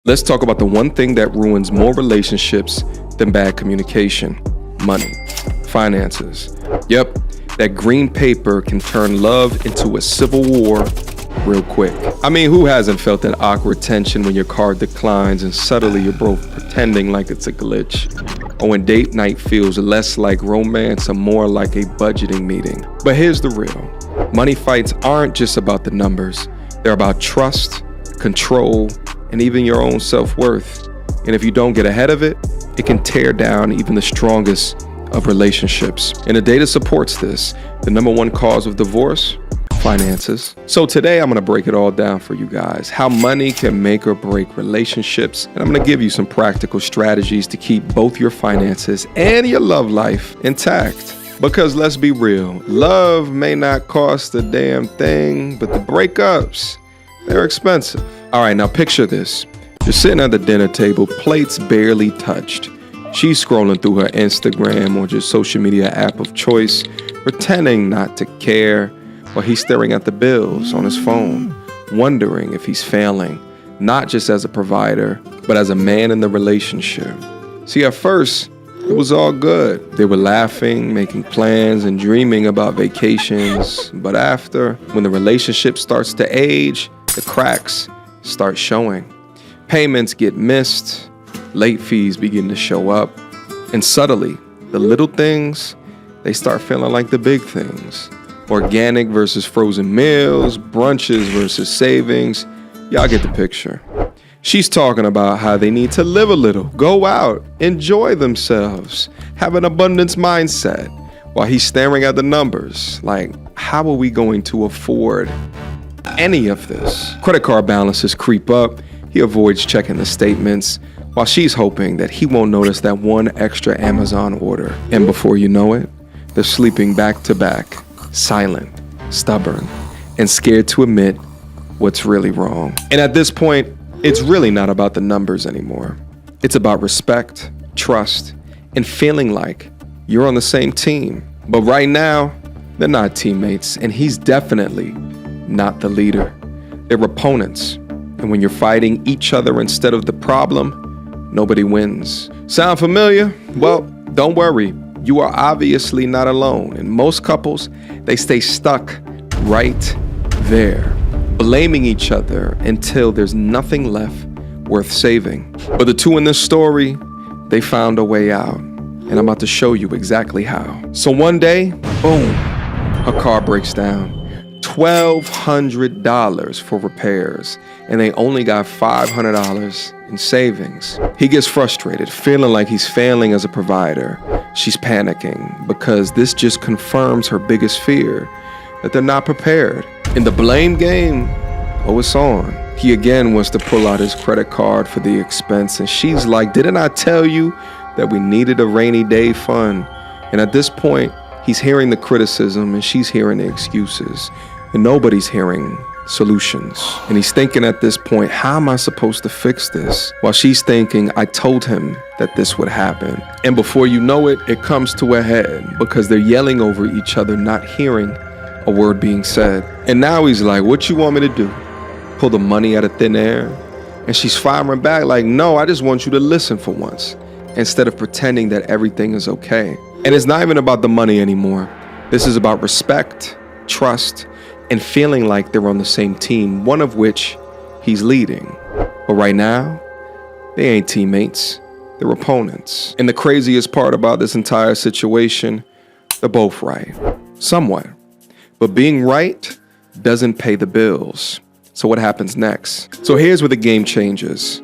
Let's talk about the one thing that ruins more relationships than bad communication: money, finances. Yep, that green paper can turn love into a civil war real quick. I mean, who hasn't felt that awkward tension when your card declines and suddenly you're both pretending like it's a glitch? Or when date night feels less like romance and more like a budgeting meeting. But here's the real. Money fights aren't just about the numbers. They're about trust, control, and even your own self-worth. And if you don't get ahead of it, it can tear down even the strongest of relationships. And the data supports this. The number one cause of divorce: finances. So today I'm gonna break it all down for you guys. How money can make or break relationships. And I'm gonna give you some practical strategies to keep both your finances and your love life intact. Because let's be real, love may not cost a damn thing, but the breakups, they're expensive. All right, now picture this. You're sitting at the dinner table, plates barely touched. She's scrolling through her Instagram or just social media app of choice, pretending not to care, while he's staring at the bills on his phone, wondering if he's failing, not just as a provider, but as a man in the relationship. See, at first, it was all good. They were laughing, making plans, and dreaming about vacations. But after, when the relationship starts to age, the cracks start showing. Payments get missed, late fees begin to show up, and subtly, the little things, they start feeling like the big things. Organic versus frozen meals, brunches versus savings. Y'all get the picture. She's talking about how they need to live a little, go out, enjoy themselves, have an abundance mindset, while he's staring at the numbers like, how are we going to afford any of this? Credit card balances creep up. He avoids checking the statements, while she's hoping that he won't notice that one extra Amazon order. And before you know it, they're sleeping back to back, silent, stubborn, and scared to admit what's really wrong. And at this point, it's really not about the numbers anymore. It's about respect, trust, and feeling like you're on the same team. But right now, they're not teammates, and he's definitely not the leader. They're opponents. And when you're fighting each other instead of the problem, nobody wins. Sound familiar? Well, don't worry. You are obviously not alone. And most couples, they stay stuck right there, blaming each other until there's nothing left worth saving. But the two in this story, they found a way out. And I'm about to show you exactly how. So one day, boom, her car breaks down. $1,200 for repairs, and they only got $500 in savings. He gets frustrated, feeling like he's failing as a provider. She's panicking because this just confirms her biggest fear, that they're not prepared. In the blame game, oh, it's on. He again wants to pull out his credit card for the expense, and she's like, didn't I tell you that we needed a rainy day fund? And at this point, he's hearing the criticism and she's hearing the excuses, and nobody's hearing solutions. And he's thinking at this point, how am I supposed to fix this? While she's thinking, I told him that this would happen. And before you know it, it comes to a head because they're yelling over each other, not hearing a word being said. And now he's like, what you want me to do? Pull the money out of thin air? And she's firing back like, no, I just want you to listen for once, instead of pretending that everything is okay. And it's not even about the money anymore. This is about respect, trust, and feeling like they're on the same team, one of which he's leading. But right now, they ain't teammates, they're opponents. And the craziest part about this entire situation, they're both right, somewhat. But being right doesn't pay the bills. So what happens next? So here's where the game changes.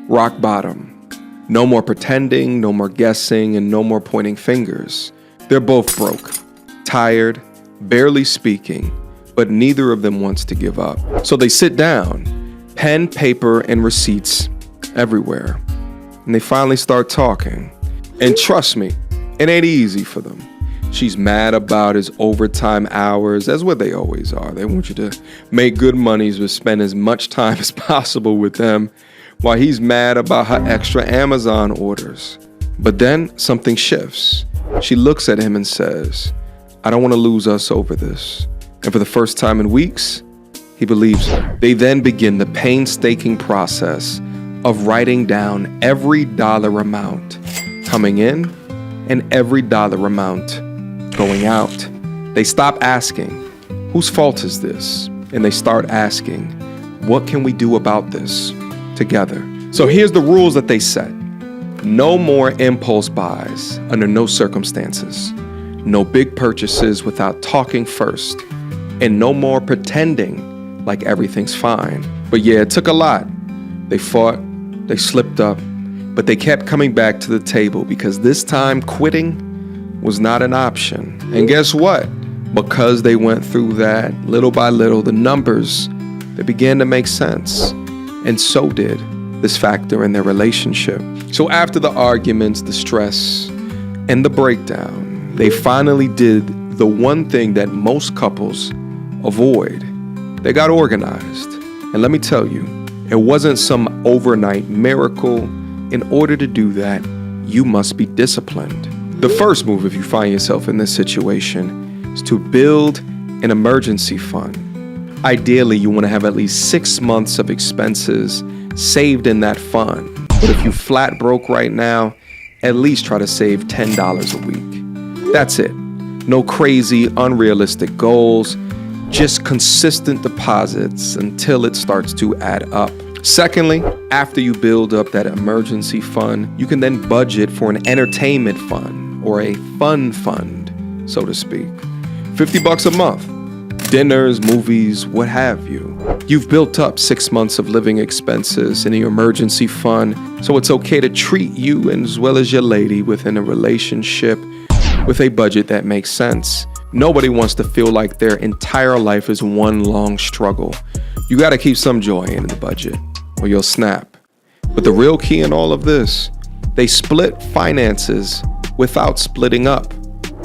Rock bottom. No more pretending, no more guessing, and no more pointing fingers. They're both broke, tired, barely speaking, but neither of them wants to give up. So they sit down, pen, paper, and receipts everywhere. And they finally start talking. And trust me, it ain't easy for them. She's mad about his overtime hours, as what they always are. They want you to make good money, but spend as much time as possible with them, while he's mad about her extra Amazon orders. But then something shifts. She looks at him and says, I don't want to lose us over this. And for the first time in weeks, he believes her. They then begin the painstaking process of writing down every dollar amount coming in and every dollar amount going out. They stop asking, whose fault is this? And they start asking, what can we do about this together? So here's the rules that they set. No more impulse buys under no circumstances. No big purchases without talking first. And no more pretending like everything's fine. But yeah, it took a lot. They fought, they slipped up, but they kept coming back to the table because this time quitting was not an option. And guess what? Because they went through that, little by little, the numbers, they began to make sense. And so did this factor in their relationship. So after the arguments, the stress, and the breakdown, they finally did the one thing that most couples avoid. They got organized. And let me tell you, it wasn't some overnight miracle. In order to do that, you must be disciplined. The first move, if you find yourself in this situation, is to build an emergency fund. Ideally, you want to have at least 6 months of expenses saved in that fund. But if you flat broke right now, at least try to save $10 a week. That's it. No crazy, unrealistic goals, just consistent deposits until it starts to add up. Secondly, after you build up that emergency fund, you can then budget for an entertainment fund or a fun fund, so to speak. $50 a month. Dinners, movies, what have you. You've built up 6 months of living expenses in your emergency fund, so it's okay to treat you as well as your lady within a relationship with a budget that makes sense. Nobody wants to feel like their entire life is one long struggle. You gotta keep some joy in the budget or you'll snap. But the real key in all of this, they split finances without splitting up.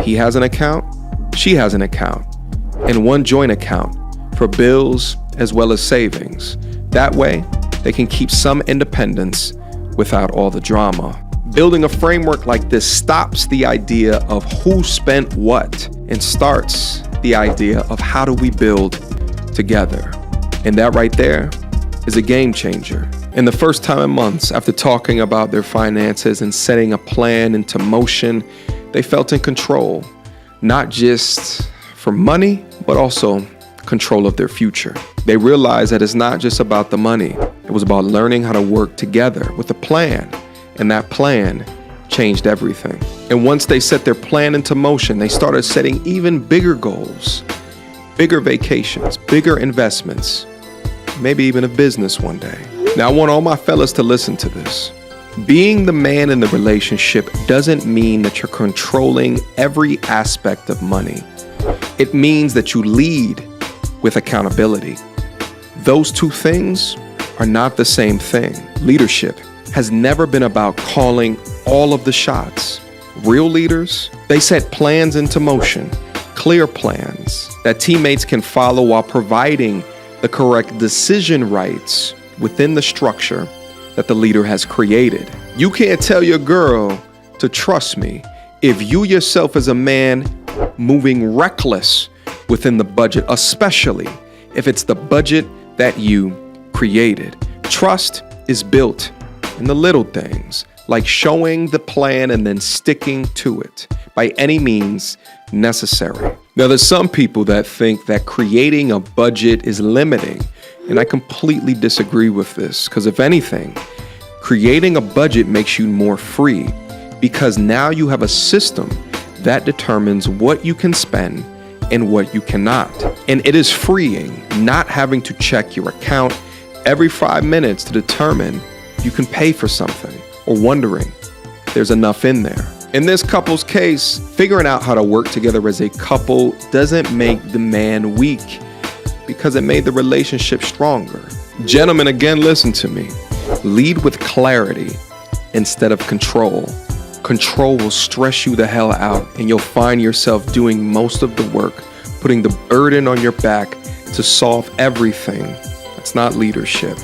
He has an account, she has an account, and one joint account for bills as well as savings. That way, they can keep some independence without all the drama. Building a framework like this stops the idea of who spent what and starts the idea of how do we build together. And that right there is a game changer. And the first time in months after talking about their finances and setting a plan into motion, they felt in control, not just for money, but also control of their future. They realized that it's not just about the money. It was about learning how to work together with a plan. And that plan changed everything. And once they set their plan into motion, they started setting even bigger goals, bigger vacations, bigger investments, maybe even a business one day. Now, I want all my fellas to listen to this. Being the man in the relationship doesn't mean that you're controlling every aspect of money. It means that you lead with accountability. Those two things are not the same thing. Leadership has never been about calling all of the shots. Real leaders, they set plans into motion, clear plans that teammates can follow while providing the correct decision rights within the structure that the leader has created. You can't tell your girl to trust me if you yourself as a man moving reckless within the budget, especially if it's the budget that you created. Trust is built in the little things, like showing the plan and then sticking to it by any means necessary. Now, there's some people that think that creating a budget is limiting, and I completely disagree with this, because if anything, creating a budget makes you more free, because now you have a system that determines what you can spend and what you cannot. And it is freeing not having to check your account every 5 minutes to determine you can pay for something, or wondering there's enough in there. In this couple's case, figuring out how to work together as a couple doesn't make the man weak, because it made the relationship stronger. Gentlemen, again, listen to me. Lead with clarity instead of control. Control will stress you the hell out, and you'll find yourself doing most of the work, putting the burden on your back to solve everything. That's not leadership.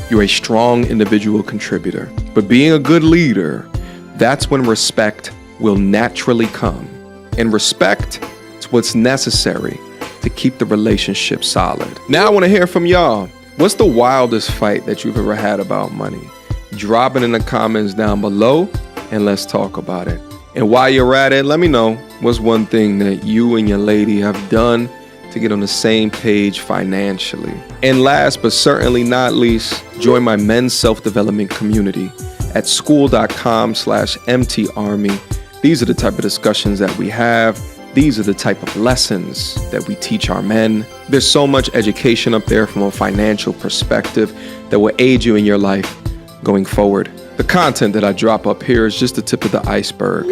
You're a strong individual contributor. But being a good leader, that's when respect will naturally come. And respect is what's necessary to keep the relationship solid. Now I want to hear from y'all. What's the wildest fight that you've ever had about money? Drop it in the comments down below and let's talk about it. And while you're at it, let me know what's one thing that you and your lady have done to get on the same page financially. And last but certainly not least, join my men's self-development community at school.com/MTArmy. These are the type of discussions that we have. These are the type of lessons that we teach our men. There's so much education up there from a financial perspective that will aid you in your life going forward. The content that I drop up here is just the tip of the iceberg.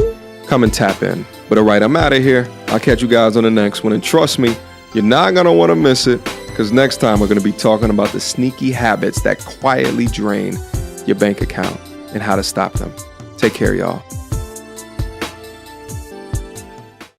Come and tap in. But all right, I'm out of here. I'll catch you guys on the next one. And trust me, you're not going to want to miss it, because next time we're going to be talking about the sneaky habits that quietly drain your bank account and how to stop them. Take care, y'all.